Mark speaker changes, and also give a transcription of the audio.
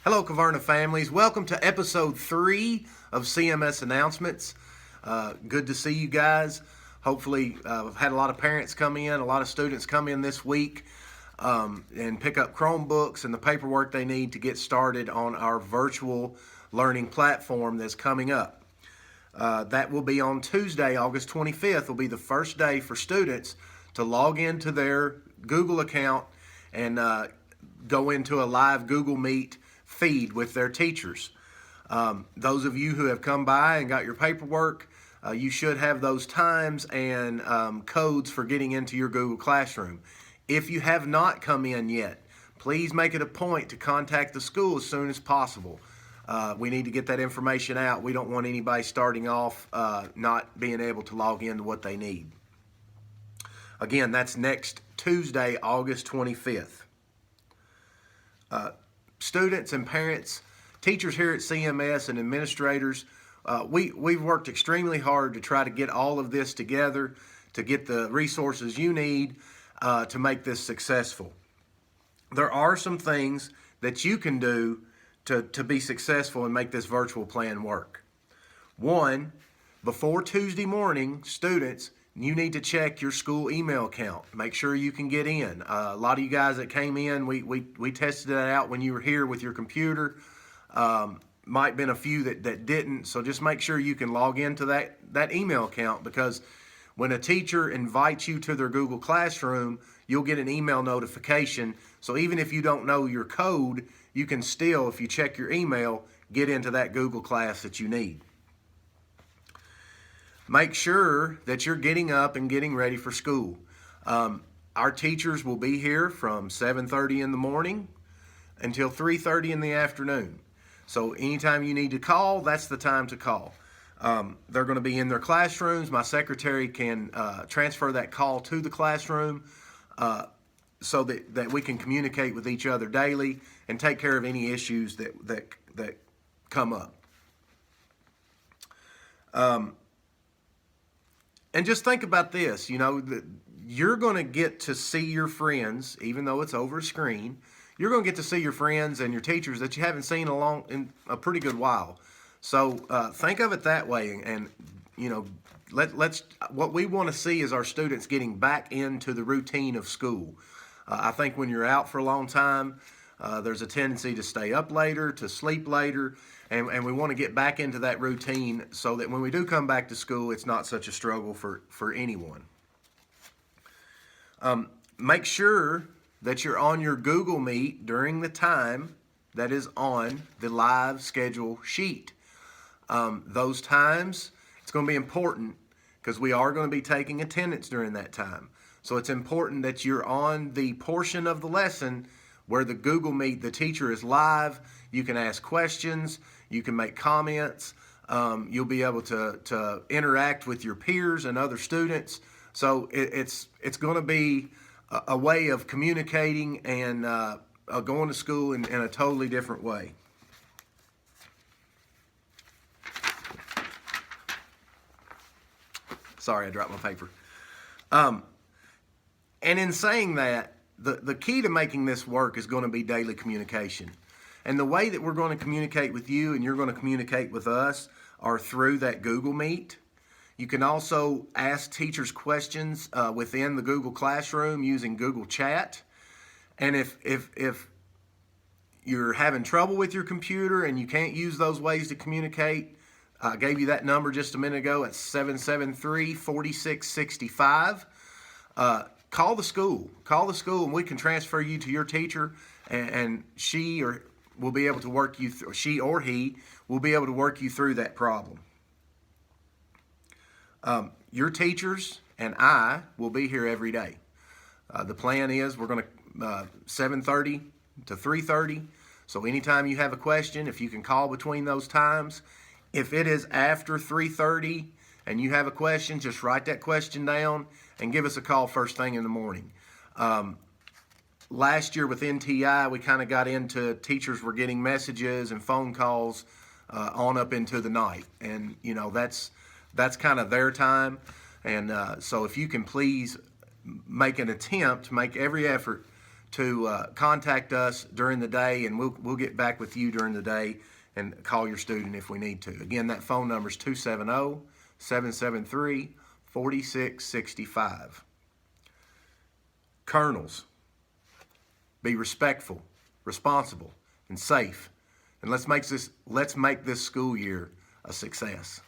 Speaker 1: Hello, Caverna families. Welcome to episode 3 of CMS Announcements. Good to see you guys. Hopefully, I've had a lot of parents come in, a lot of students come in this week and pick up Chromebooks and the paperwork they need to get started on our virtual learning platform that's coming up. That will be on Tuesday, August 25th, will be the first day for students to log into their Google account and go into a live Google Meet feed with their teachers. Those of you who have come by and got your paperwork, you should have those times and codes for getting into your Google Classroom. If you have not come in yet, please make it a point to contact the school as soon as possible. We need to get that information out. We don't want anybody starting off not being able to log into what they need. Again, that's next Tuesday, August 25th. Students and parents, teachers here at CMS and administrators, we've worked extremely hard to try to get all of this together, to get the resources you need to make this successful. There are some things that you can do to be successful and make this virtual plan work. One, before Tuesday morning, students, you need to check your school email account. Make sure you can get in. A lot of you guys that came in, we tested that out when you were here with your computer. Might have been a few that didn't, so just make sure you can log into that email account, because when a teacher invites you to their Google Classroom, you'll get an email notification. So even if you don't know your code, you can still, if you check your email, get into that Google class that you need. Make sure that you're getting up and getting ready for school. Our teachers will be here from 7:30 in the morning until 3:30 in the afternoon. So anytime you need to call, that's the time to call. They're going to be in their classrooms. My secretary can transfer that call to the classroom so that we can communicate with each other daily and take care of any issues that come up. And just think about this, you're going to get to see your friends, even though it's over a screen. You're going to get to see your friends and your teachers that you haven't seen in a pretty good while. So think of it that way, and let's. What we want to see is our students getting back into the routine of school. I think when you're out for a long time, there's a tendency to stay up later, to sleep later, and we want to get back into that routine so that when we do come back to school, it's not such a struggle for anyone. Make sure that you're on your Google Meet during the time that is on the live schedule sheet. Those times, it's going to be important because we are going to be taking attendance during that time. So it's important that you're on the portion of the lesson where the Google Meet, the teacher is live. You can ask questions, you can make comments, you'll be able to interact with your peers and other students. So it's going to be a way of communicating and going to school in a totally different way. Sorry, I dropped my paper. And in saying that, the key to making this work is going to be daily communication. And the way that we're going to communicate with you and you're going to communicate with us are through that Google Meet. You can also ask teachers questions within the Google Classroom using Google Chat. And if you're having trouble with your computer and you can't use those ways to communicate, I gave you that number just a minute ago at 773-4665. Call the school. Call the school, and we can transfer you to your teacher, and she or will be able to work you through. She or he will be able to work you through that problem. Your teachers and I will be here every day. The plan is we're going to 7:30 to 3:30. So anytime you have a question, if you can call between those times. If it is after 3:30 and you have a question, just write that question down and give us a call first thing in the morning. Last year with NTI, we kind of got into teachers were getting messages and phone calls on up into the night. And, that's kind of their time. And so if you can please make an attempt, make every effort to contact us during the day, and we'll get back with you during the day and call your student if we need to. Again, that phone number is 270-773-4665. Colonels, be respectful, responsible, and safe. And let's make this school year a success.